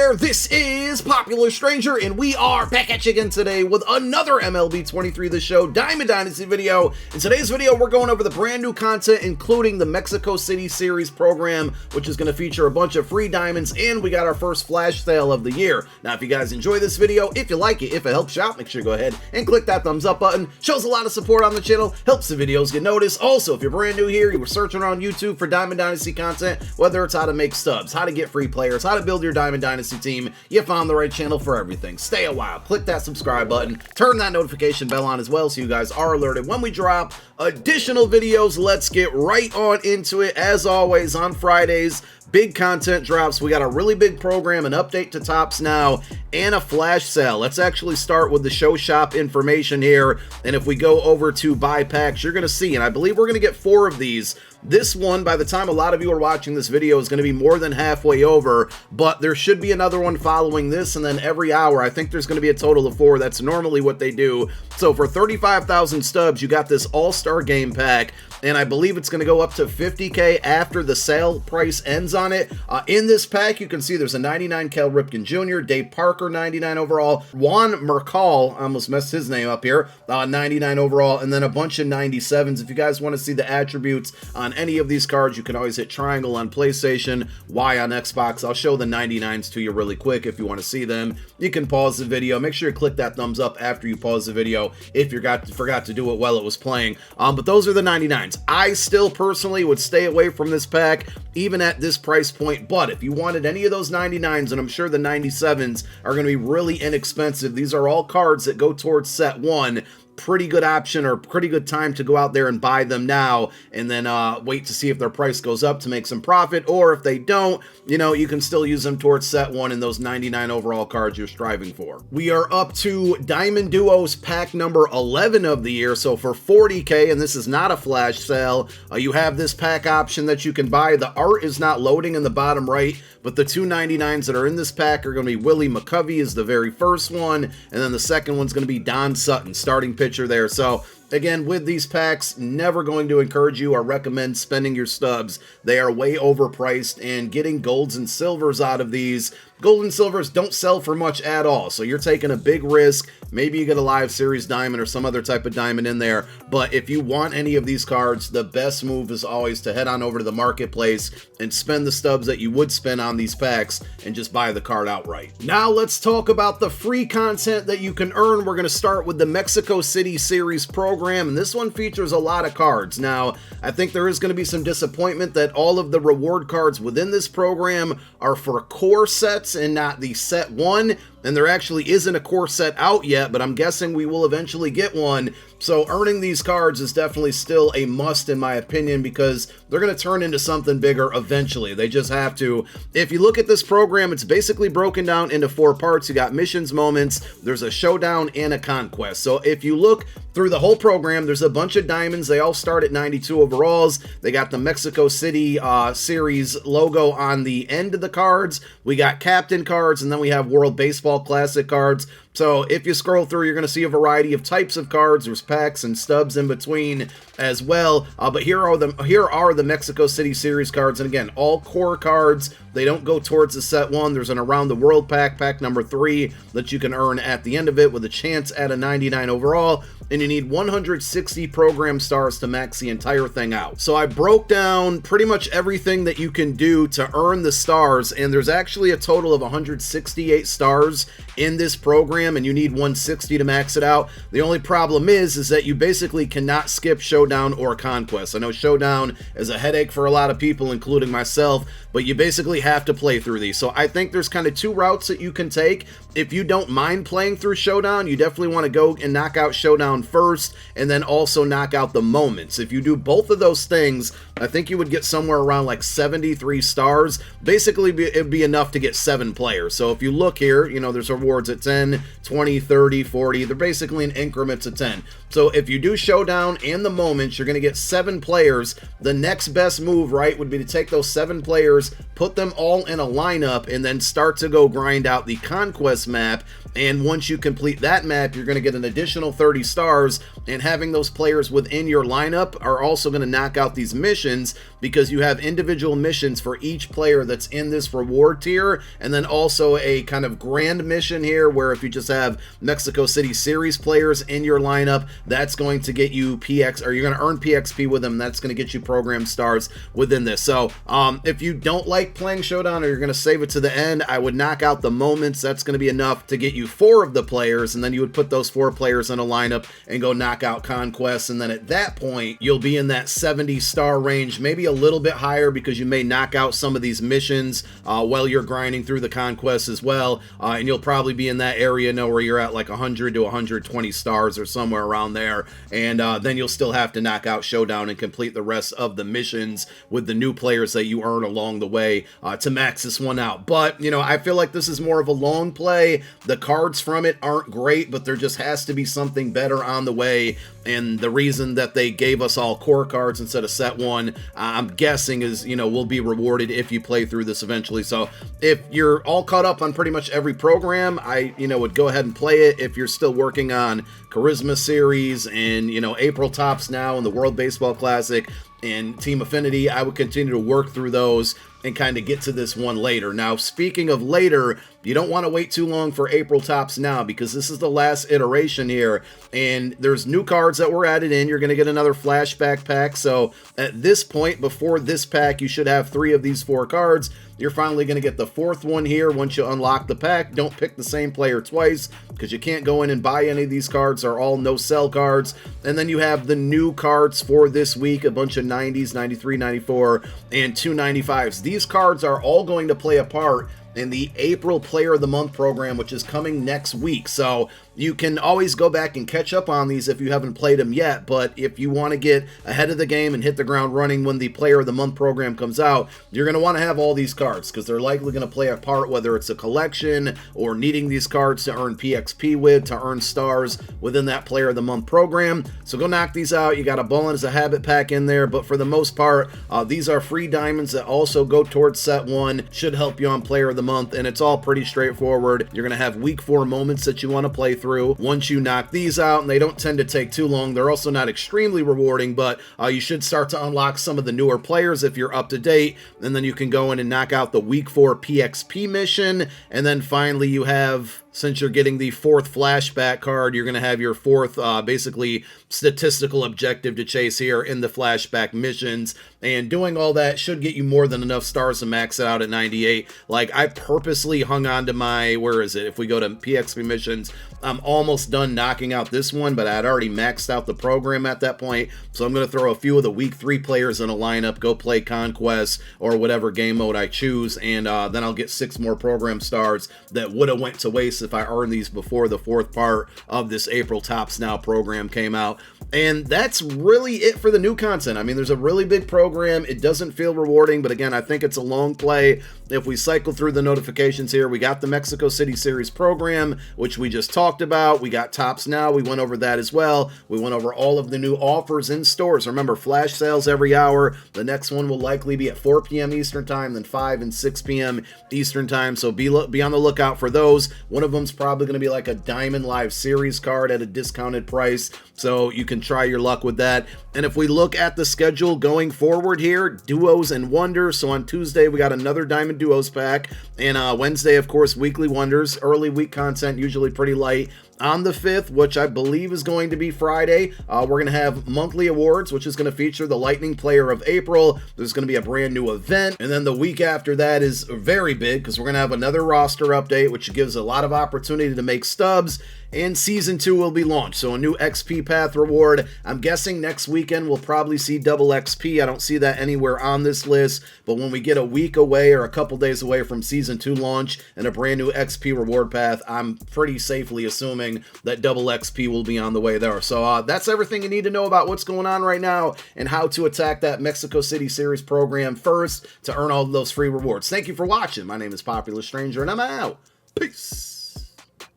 there, this is Popular Stranger, and we are back at you again today with another MLB 23 The Show Diamond Dynasty video. In today's video, we're going over the brand new content, including the Mexico City Series program, which is going to feature a bunch of free diamonds, and we got our first flash sale of the year. Now, if you guys enjoy this video, if you like it, if it helps you out, make sure to go ahead and click that thumbs up button. Shows a lot of support on the channel, helps the videos get noticed. Also, if you're brand new here, you were searching around YouTube for Diamond Dynasty content, whether it's how to make stubs, how to get free players, how to build your Diamond Dynasty team, you found the right channel for everything. Stay a while, click that subscribe button, turn that notification bell on as well so you guys are alerted when we drop additional videos. Let's get right on into it. As always, on Fridays, big content drops. We got a really big program, an update to Topps Now, and a flash sale. Let's actually start with the show shop information here, and if we go over to buy packs, you're going to see, and I believe we're going to get 4 of these. This one, by the time a lot of you are watching this video, is going to be more than halfway over, but there should be another one following this, and then every hour, I think there's going to be a total of 4. That's normally what they do. So for 35,000 stubs, you got this all-star game pack, and I believe it's going to go up to 50K after the sale price ends on it. In this pack, you can see there's a 99 Cal Ripken Jr., Dave Parker 99 overall, Juan Mercal, I almost messed his name up here, 99 overall, and then a bunch of 97s. If you guys want to see the attributes on any of these cards, you can always hit triangle on PlayStation, Y on Xbox. I'll show the 99s to you really quick if you want to see them. You can pause the video. Make sure you click that thumbs up after you pause the video if you forgot to do it while it was playing. But those are the 99s. I still personally would stay away from this pack even at this price point, but if you wanted any of those 99s, and I'm sure the 97s are going to be really inexpensive, these are all cards that go towards set 1. Pretty good option, or pretty good time to go out there and buy them now, and then wait to see if their price goes up to make some profit, or if they don't, you know, you can still use them towards set 1 in those 99 overall cards you're striving for. We are up to Diamond Duos pack number 11 of the year, so for 40K, and this is not a flash sale, you have this pack option that you can buy. The art is not loading in the bottom right, but the 299s that are in this pack are going to be Willie McCovey is the very first one, and then the second one's going to be Don Sutton, starting pitcher there. So again, with these packs, never going to encourage you or recommend spending your stubs. They are way overpriced, and getting golds and silvers out of these, gold and silvers don't sell for much at all. So you're taking a big risk. Maybe you get a live series diamond or some other type of diamond in there. But if you want any of these cards, the best move is always to head on over to the marketplace and spend the stubs that you would spend on these packs and just buy the card outright. Now let's talk about the free content that you can earn. We're going to start with the Mexico City Series program, and this one features a lot of cards. Now, I think there is going to be some disappointment that all of the reward cards within this program are for core sets and not the set 1, and there actually isn't a core set out yet, but I'm guessing we will eventually get one. So earning these cards is definitely still a must in my opinion, because they're going to turn into something bigger eventually. They just have to. If you look at this program, it's basically broken down into 4 parts. You got missions, moments, there's a showdown, and a conquest. So if you look through the whole program, there's a bunch of diamonds. They all start at 92 overalls. They got the Mexico City Series logo on the end of the cards. We got captain cards, and then we have World Baseball Classic cards. So if you scroll through, you're going to see a variety of types of cards. There's packs and stubs in between as well. But here are the Mexico City Series cards. And again, all core cards. They don't go towards the set 1. There's an Around the World pack, pack number 3, that you can earn at the end of it with a chance at a 99 overall. And you need 160 program stars to max the entire thing out. So I broke down pretty much everything that you can do to earn the stars, and there's actually a total of 168 stars in this program, and you need 160 to max it out. The only problem is that you basically cannot skip Showdown or Conquest. I know Showdown is a headache for a lot of people, including myself, but you basically have to play through these. So I think there's kind of 2 routes that you can take. If you don't mind playing through Showdown, you definitely want to go and knock out Showdown first, and then also knock out the moments. If you do both of those things, I think you would get somewhere around like 73 stars. Basically, it'd be enough to get 7 players. So if you look here, you know, there's rewards at 10, 20, 30, 40. They're basically in increments of 10. So if you do Showdown and the Moments, you're going to get 7 players. The next best move, right, would be to take those 7 players, put them all in a lineup, and then start to go grind out the Conquest map. And once you complete that map, you're going to get an additional 30 stars, and having those players within your lineup are also going to knock out these missions, because you have individual missions for each player that's in this reward tier, and then also a kind of grand mission here where if you just have Mexico City Series players in your lineup, that's going to get you PX, or you're going to earn PXP with them. That's going to get you program stars within this. So if you don't like playing Showdown, or you're going to save it to the end, I would knock out the Moments. That's going to be enough to get you 4 of the players, and then you would put those 4 players in a lineup and go knock out Conquest, and then at that point you'll be in that 70 star range, maybe a little bit higher, because you may knock out some of these missions while you're grinding through the Conquest as well, and you'll probably be in that area now where you're at like 100 to 120 stars or somewhere around there, and then you'll still have to knock out Showdown and complete the rest of the missions with the new players that you earn along the way to max this one out. But you know, I feel like this is more of a long play. The cards from it aren't great, but there just has to be something better on the way, and the reason that they gave us all core cards instead of set 1, I'm guessing is, you know, we'll be rewarded if you play through this eventually. So if you're all caught up on pretty much every program, I, you know, would go ahead and play it. If you're still working on Charisma Series and, you know, April Tops now and the World Baseball Classic and Team Affinity, I would continue to work through those and kind of get to this one later. Now, speaking of later, you don't want to wait too long for April Tops now, because this is the last iteration here, and there's new cards that were added in. You're going to get another flashback pack, so at this point, before this pack, you should have 3 of these 4 cards. You're finally going to get the 4th one here once you unlock the pack. Don't pick the same player twice, because you can't go in and buy any of these cards. They're all no-sell cards. And then you have the new cards for this week, a bunch of 90s, 93, 94, and 295s. These cards are all going to play a part in the April Player of the Month program, which is coming next week. So you can always go back and catch up on these if you haven't played them yet, but if you want to get ahead of the game and hit the ground running when the Player of the Month program comes out, you're going to want to have all these cards, because they're likely going to play a part, whether it's a collection or needing these cards to earn PXP with, to earn stars within that Player of the Month program. So go knock these out. You got a Ballin' as a Habit pack in there, but for the most part, these are free diamonds that also go towards set 1, should help you on Player of the Month, and it's all pretty straightforward. You're going to have week 4 moments that you want to play through. Once you knock these out, and they don't tend to take too long, they're also not extremely rewarding, but you should start to unlock some of the newer players if you're up to date, and then you can go in and knock out the week 4 PXP mission, and then finally you have, since you're getting the 4th flashback card, you're going to have your 4th basically statistical objective to chase here in the flashback missions, and doing all that should get you more than enough stars to max it out at 98. Like, I purposely hung on to my, where is it, if we go to PXP missions, I'm almost done knocking out this one, but I had already maxed out the program at that point, so I'm going to throw a few of the week 3 players in a lineup, go play Conquest or whatever game mode I choose, and then I'll get 6 more program stars that would have went to waste if I earned these before the 4th part of this April Tops Now program came out. And that's really it for the new content. I mean, there's a really big program. It doesn't feel rewarding, but again, I think it's a long play. If we cycle through the notifications here, we got the Mexico City Series program, which we just talked about. We got Tops Now. We went over that as well. We went over all of the new offers in stores. Remember, flash sales every hour. The next one will likely be at 4 p.m. Eastern Time, then 5 and 6 p.m. Eastern Time, so be on the lookout for those. One of them's probably going to be like a Diamond Live Series card at a discounted price, so you can try your luck with that. And if we look at the schedule going forward here, Duos and Wonders. So on Tuesday, we got another Diamond Duos pack, and Wednesday, of course, Weekly Wonders. Early week content, usually pretty light. On the 5th, which I believe is going to be Friday, we're going to have monthly awards, which is going to feature the Lightning Player of April. There's going to be a brand new event, and then the week after that is very big, because we're going to have another roster update, which gives a lot of opportunity to make stubs, and Season 2 will be launched, so a new XP Path reward. I'm guessing next weekend we'll probably see double XP. I don't see that anywhere on this list, but when we get a week away or a couple days away from Season 2 launch and a brand new XP reward path, I'm pretty safely assuming that double XP will be on the way there. So that's everything you need to know about what's going on right now and how to attack that Mexico City Series program first to earn all of those free rewards. Thank you for watching. My name is Popular Stranger, and I'm out. Peace.